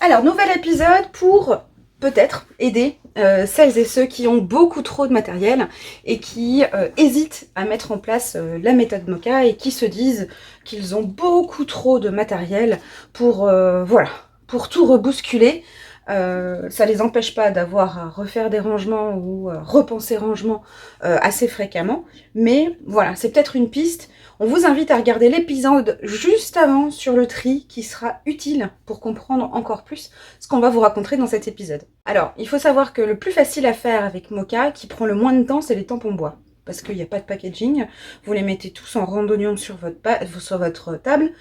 Alors, nouvel épisode pour peut-être aider celles et ceux qui ont beaucoup trop de matériel et qui hésitent à mettre en place la méthode Moka et qui se disent qu'ils ont beaucoup trop de matériel pour, voilà, pour tout rebousculer. Ça les empêche pas d'avoir à refaire des rangements ou repenser rangement assez fréquemment, mais voilà, c'est peut-être une piste. On vous invite à regarder l'épisode juste avant sur le tri qui sera utile pour comprendre encore plus ce qu'on va vous raconter dans cet épisode. Alors, il faut savoir que le plus facile à faire avec Moka, qui prend le moins de temps, c'est les tampons bois. Parce qu'il n'y a pas de packaging, vous les mettez tous en randonnion sur votre table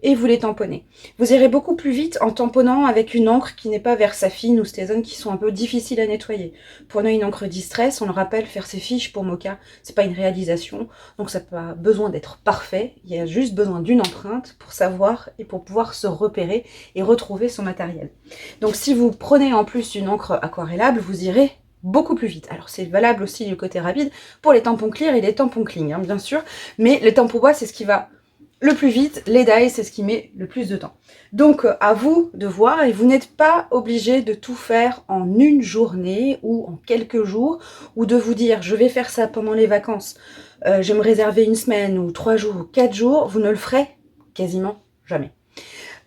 et vous les tamponnez. Vous irez beaucoup plus vite en tamponnant avec une encre qui n'est pas Versafine ou Stézone qui sont un peu difficiles à nettoyer. Prenez une encre Distress, on le rappelle, faire ses fiches pour Moka, c'est pas une réalisation, donc ça n'a pas besoin d'être parfait, il y a juste besoin d'une empreinte pour savoir et pour pouvoir se repérer et retrouver son matériel. Donc si vous prenez en plus une encre aquarellable, vous irez beaucoup plus vite. Alors c'est valable aussi du côté rapide pour les tampons clear et les tampons cling, hein, bien sûr, mais les tampons bois c'est ce qui va le plus vite, les die c'est ce qui met le plus de temps. Donc à vous de voir, et vous n'êtes pas obligé de tout faire en une journée ou en quelques jours, ou de vous dire je vais faire ça pendant les vacances, je vais me réserver une semaine ou 3 jours ou 4 jours, vous ne le ferez quasiment jamais.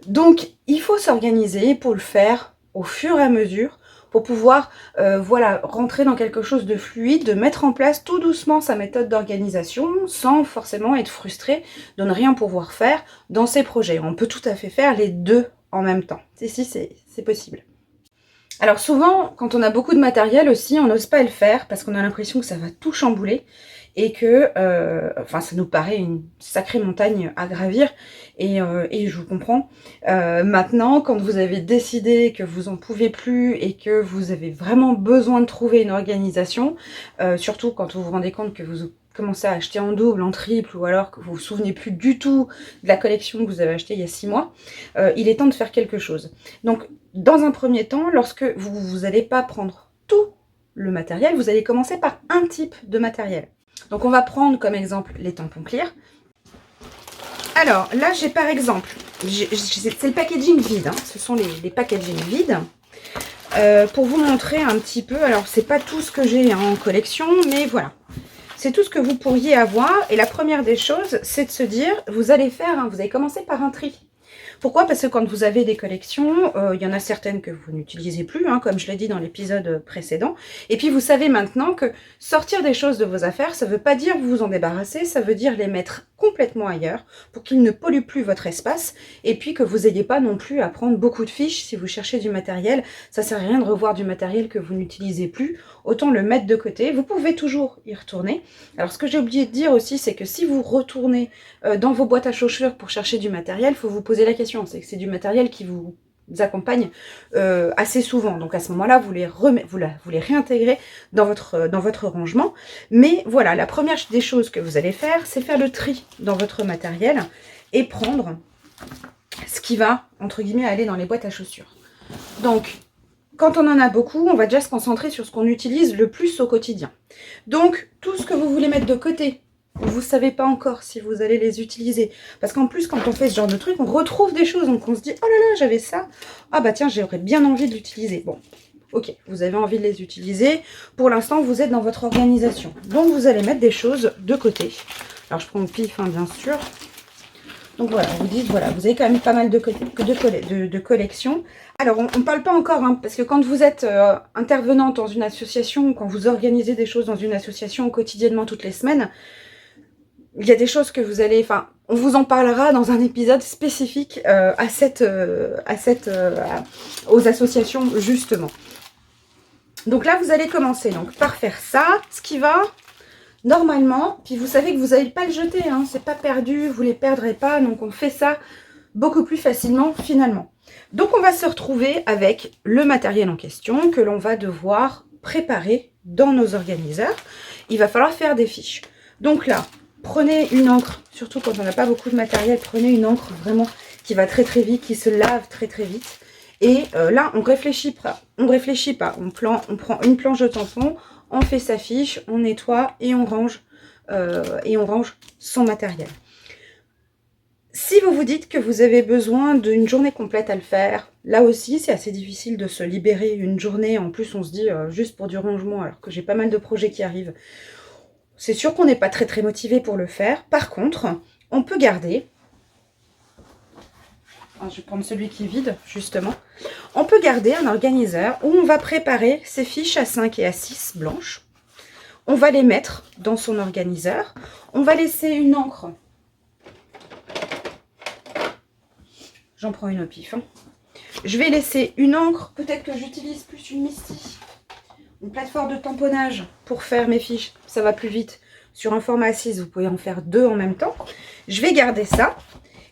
Donc il faut s'organiser pour le faire au fur et à mesure, pour pouvoir voilà, rentrer dans quelque chose de fluide, de mettre en place tout doucement sa méthode d'organisation sans forcément être frustré de ne rien pouvoir faire dans ses projets. On peut tout à fait faire les deux en même temps. Si, c'est possible. Alors souvent, quand on a beaucoup de matériel aussi, on n'ose pas le faire parce qu'on a l'impression que ça va tout chambouler et que enfin, ça nous paraît une sacrée montagne à gravir et je vous comprends. Maintenant, quand vous avez décidé que vous n'en pouvez plus et que vous avez vraiment besoin de trouver une organisation, surtout quand vous vous rendez compte que vous commencez à acheter en double, en triple, ou alors que vous vous souvenez plus du tout de la collection que vous avez achetée il y a 6 mois, il est temps de faire quelque chose. Donc, dans un premier temps, lorsque vous n'allez pas prendre tout le matériel, vous allez commencer par un type de matériel. Donc on va prendre comme exemple les tampons clear. Alors là j'ai par exemple, c'est le packaging vide, hein, ce sont les packaging vides. Pour vous montrer un petit peu, alors c'est pas tout ce que j'ai en collection, mais voilà. C'est tout ce que vous pourriez avoir, et la première des choses, c'est de se dire, vous allez commencer par un tri. Pourquoi? Parce que quand vous avez des collections, il y en a certaines que vous n'utilisez plus, hein, comme je l'ai dit dans l'épisode précédent. Et puis vous savez maintenant que sortir des choses de vos affaires, ça ne veut pas dire vous en débarrasser, ça veut dire les mettre complètement ailleurs pour qu'ils ne polluent plus votre espace et puis que vous n'ayez pas non plus à prendre beaucoup de fiches si vous cherchez du matériel. Ça ne sert à rien de revoir du matériel que vous n'utilisez plus, autant le mettre de côté. Vous pouvez toujours y retourner. Alors ce que j'ai oublié de dire aussi, c'est que si vous retournez dans vos boîtes à chaussures pour chercher du matériel, il faut vous poser la question. C'est que c'est du matériel qui vous accompagne assez souvent. Donc à ce moment-là, vous les réintégrez dans votre rangement. Mais voilà, la première des choses que vous allez faire, c'est faire le tri dans votre matériel et prendre ce qui va, entre guillemets, aller dans les boîtes à chaussures. Donc, quand on en a beaucoup, on va déjà se concentrer sur ce qu'on utilise le plus au quotidien. Donc, tout ce que vous voulez mettre de côté, vous ne savez pas encore si vous allez les utiliser. Parce qu'en plus, quand on fait ce genre de truc, on retrouve des choses. Donc, on se dit, oh là là, j'avais ça. Ah bah tiens, j'aurais bien envie de l'utiliser. Bon, ok, vous avez envie de les utiliser. Pour l'instant, vous êtes dans votre organisation. Donc, vous allez mettre des choses de côté. Alors, je prends le pif, hein, bien sûr. Donc voilà, vous dites, voilà, vous avez quand même pas mal de collections. Alors, on ne parle pas encore, hein, parce que quand vous êtes intervenante dans une association, quand vous organisez des choses dans une association quotidiennement toutes les semaines, il y a des choses que vous allez... Enfin, on vous en parlera dans un épisode spécifique aux associations, justement. Donc là, vous allez commencer donc, par faire ça, ce qui va... Normalement, puis vous savez que vous n'allez pas le jeter, hein, c'est pas perdu, vous ne les perdrez pas, donc on fait ça beaucoup plus facilement finalement. Donc on va se retrouver avec le matériel en question que l'on va devoir préparer dans nos organiseurs. Il va falloir faire des fiches. Donc là, prenez une encre, surtout quand on n'a pas beaucoup de matériel, prenez une encre vraiment qui va très très vite, qui se lave très très vite. Et là, on réfléchit pas, on prend une planche de tampon, on fait sa fiche, on nettoie et on range son matériel. Si vous vous dites que vous avez besoin d'une journée complète à le faire, là aussi c'est assez difficile de se libérer une journée. En plus on se dit juste pour du rangement alors que j'ai pas mal de projets qui arrivent. C'est sûr qu'on n'est pas très motivé pour le faire. Par contre, on peut garder... Alors, je vais prendre celui qui est vide, justement. On peut garder un organiseur où on va préparer ses fiches A5 et A6 blanches. On va les mettre dans son organiseur. On va laisser une encre. J'en prends une au pif. Hein. Je vais laisser une encre. Peut-être que j'utilise plus une Misty. Une plateforme de tamponnage pour faire mes fiches. Ça va plus vite. Sur un format A6, vous pouvez en faire 2 en même temps. Je vais garder ça.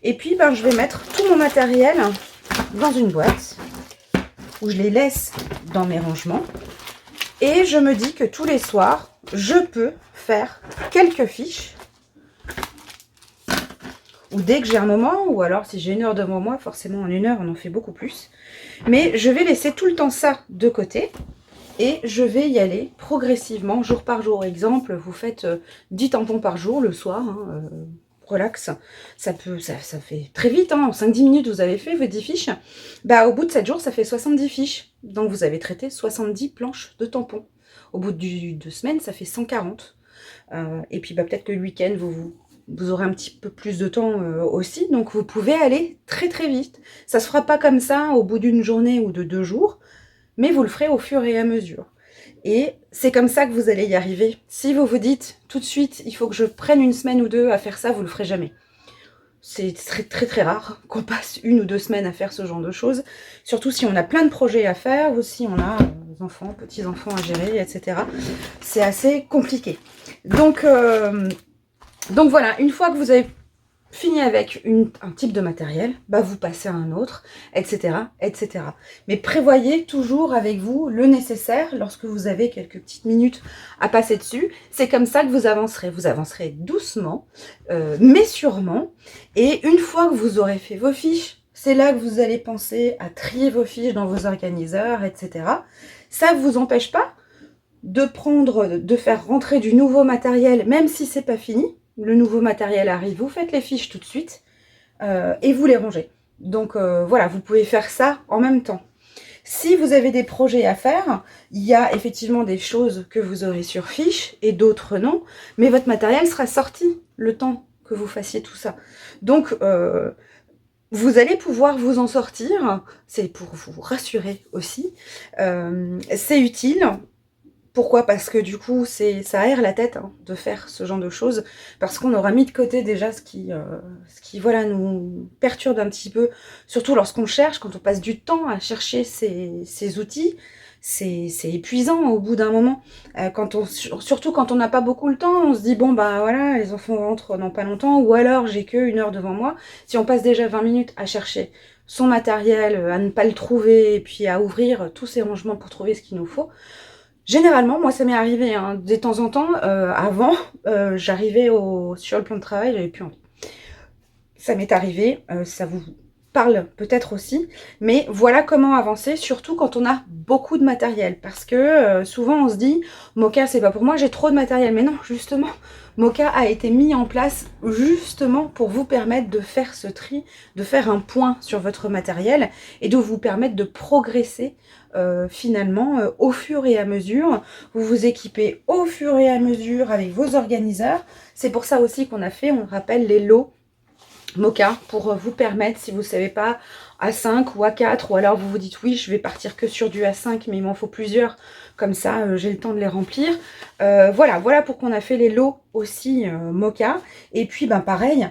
Et puis, je vais mettre tout mon matériel dans une boîte où je les laisse dans mes rangements. Et je me dis que tous les soirs, je peux faire quelques fiches. Ou dès que j'ai un moment, ou alors si j'ai 1 heure devant moi, forcément en 1 heure, on en fait beaucoup plus. Mais je vais laisser tout le temps ça de côté. Et je vais y aller progressivement, jour par jour. Exemple, vous faites 10 tampons par jour le soir, hein, relax. Ça fait très vite, hein, en 5-10 minutes, vous avez fait vos 10 fiches. Au bout de 7 jours, ça fait 70 fiches. Donc, vous avez traité 70 planches de tampons. Au bout de 2 semaines, ça fait 140. Et puis, peut-être que le week-end, vous aurez un petit peu plus de temps aussi. Donc, vous pouvez aller très vite. Ça se fera pas comme ça au bout d'une journée ou de 2 jours. Mais vous le ferez au fur et à mesure. Et c'est comme ça que vous allez y arriver. Si vous vous dites tout de suite, il faut que je prenne 1 semaine ou 2 à faire ça, vous le ferez jamais. C'est très rare qu'on passe 1 ou 2 semaines à faire ce genre de choses. Surtout si on a plein de projets à faire ou si on a enfants, petits-enfants à gérer, etc. C'est assez compliqué. Donc voilà, une fois que vous avez fini avec un type de matériel, vous passez à un autre, etc., etc. Mais prévoyez toujours avec vous le nécessaire lorsque vous avez quelques petites minutes à passer dessus. C'est comme ça que vous avancerez. Vous avancerez doucement, mais sûrement. Et une fois que vous aurez fait vos fiches, c'est là que vous allez penser à trier vos fiches dans vos organiseurs, etc. Ça ne vous empêche pas de faire rentrer du nouveau matériel, même si c'est pas fini. Le nouveau matériel arrive, vous faites les fiches tout de suite et vous les rangez. Donc voilà, vous pouvez faire ça en même temps. Si vous avez des projets à faire, il y a effectivement des choses que vous aurez sur fiche et d'autres non, mais votre matériel sera sorti le temps que vous fassiez tout ça. Donc vous allez pouvoir vous en sortir, c'est pour vous rassurer aussi. C'est utile. Pourquoi? Parce que du coup, ça aère la tête de faire ce genre de choses, parce qu'on aura mis de côté déjà ce qui voilà, nous perturbe un petit peu, surtout lorsqu'on cherche, quand on passe du temps à chercher ces outils, c'est épuisant au bout d'un moment. Surtout quand on n'a pas beaucoup le temps, on se dit, bon voilà, les enfants rentrent dans pas longtemps, ou alors j'ai que 1 heure devant moi. Si on passe déjà 20 minutes à chercher son matériel, à ne pas le trouver, et puis à ouvrir tous ces rangements pour trouver ce qu'il nous faut, généralement, moi ça m'est arrivé de temps en temps, avant, j'arrivais sur le plan de travail, j'avais plus envie. Ça m'est arrivé, ça vous parle peut-être aussi, mais voilà comment avancer, surtout quand on a beaucoup de matériel, parce que souvent on se dit, Moka c'est pas pour moi, j'ai trop de matériel, mais non, justement, Moka a été mis en place justement pour vous permettre de faire ce tri, de faire un point sur votre matériel, et de vous permettre de progresser finalement au fur et à mesure. Vous vous équipez au fur et à mesure avec vos organiseurs. C'est pour ça aussi qu'on a fait, on rappelle, les lots Moka pour vous permettre, si vous ne savez pas, A5 ou A4, ou alors vous vous dites oui, je vais partir que sur du A5, mais il m'en faut plusieurs, comme ça j'ai le temps de les remplir. Voilà pourquoi on a fait les lots aussi Moka. Et puis pareil,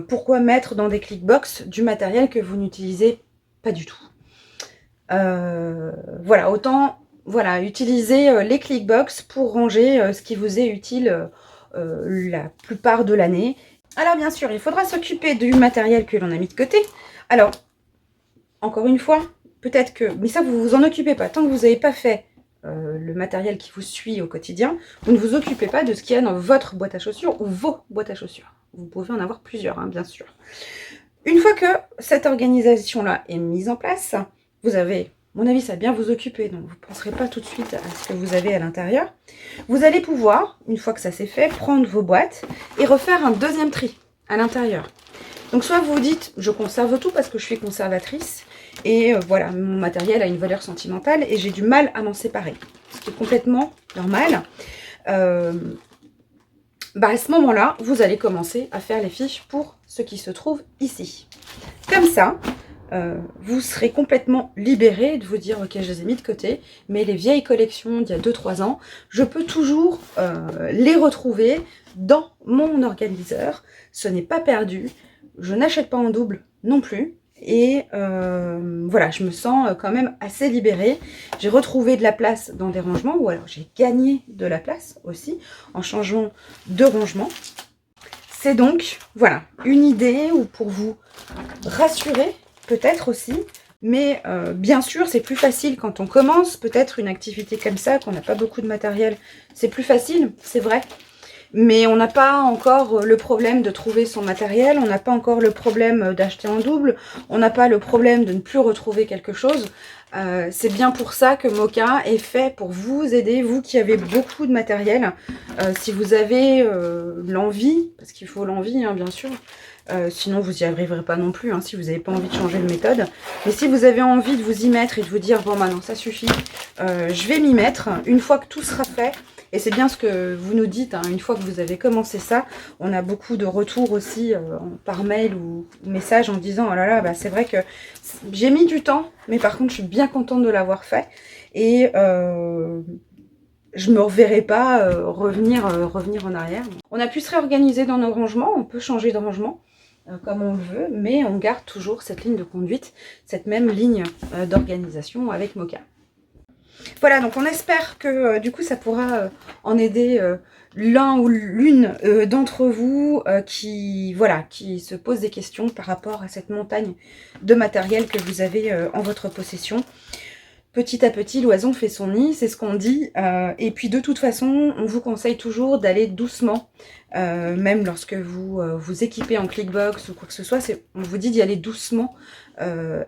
pourquoi mettre dans des clickbox du matériel que vous n'utilisez pas du tout. Voilà, autant utiliser les clickbox pour ranger ce qui vous est utile la plupart de l'année. Alors bien sûr, il faudra s'occuper du matériel que l'on a mis de côté. Alors, encore une fois, peut-être que... Mais ça, vous vous en occupez pas. Tant que vous n'avez pas fait le matériel qui vous suit au quotidien, vous ne vous occupez pas de ce qu'il y a dans votre boîte à chaussures ou vos boîtes à chaussures. Vous pouvez en avoir plusieurs, bien sûr. Une fois que cette organisation-là est mise en place, vous avez... mon avis, ça va bien vous occuper, donc vous ne penserez pas tout de suite à ce que vous avez à l'intérieur. Vous allez pouvoir, une fois que ça c'est fait, prendre vos boîtes et refaire un deuxième tri à l'intérieur. Donc soit vous vous dites, je conserve tout parce que je suis conservatrice, et voilà, mon matériel a une valeur sentimentale et j'ai du mal à m'en séparer. Ce qui est complètement normal. À ce moment-là, vous allez commencer à faire les fiches pour ce qui se trouve ici. Comme ça, vous serez complètement libéré de vous dire ok, je les ai mis de côté, mais les vieilles collections d'il y a 2-3 ans, je peux toujours les retrouver dans mon organiseur. Ce n'est pas perdu, je n'achète pas en double non plus, et voilà, je me sens quand même assez libérée. J'ai retrouvé de la place dans des rangements, ou alors j'ai gagné de la place aussi en changeant de rangement. C'est donc, voilà, une idée ou pour vous rassurer peut-être aussi, mais bien sûr c'est plus facile quand on commence peut-être une activité comme ça, qu'on n'a pas beaucoup de matériel, c'est plus facile, c'est vrai, mais on n'a pas encore le problème de trouver son matériel, on n'a pas encore le problème d'acheter en double, on n'a pas le problème de ne plus retrouver quelque chose. C'est bien pour ça que Moka est fait, pour vous aider, vous qui avez beaucoup de matériel. Si vous avez l'envie, parce qu'il faut l'envie hein, bien sûr, sinon vous n'y arriverez pas non plus, hein, si vous n'avez pas envie de changer de méthode. Mais si vous avez envie de vous y mettre et de vous dire, bon maintenant ça suffit, je vais m'y mettre, une fois que tout sera fait, et c'est bien ce que vous nous dites, hein, une fois que vous avez commencé ça, on a beaucoup de retours aussi par mail ou message en disant, oh là là, bah, c'est vrai que j'ai mis du temps, mais par contre je suis bien contente de l'avoir fait, et je me reverrai pas revenir en arrière. On a pu se réorganiser dans nos rangements, on peut changer de rangement comme on le veut, mais on garde toujours cette ligne de conduite, cette même ligne d'organisation avec Moka. Voilà, donc on espère que du coup ça pourra en aider l'un ou l'une d'entre vous qui se pose des questions par rapport à cette montagne de matériel que vous avez en votre possession. Petit à petit, l'oison fait son nid, c'est ce qu'on dit. Et puis de toute façon, on vous conseille toujours d'aller doucement. Même lorsque vous vous équipez en clickbox ou quoi que ce soit, on vous dit d'y aller doucement.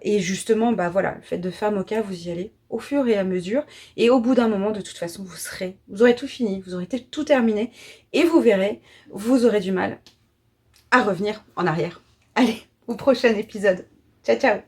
Et justement, bah voilà, le fait de faire Moka, vous y allez au fur et à mesure. Et au bout d'un moment, de toute façon, vous aurez tout fini, vous aurez tout terminé. Et vous verrez, vous aurez du mal à revenir en arrière. Allez, au prochain épisode. Ciao, ciao!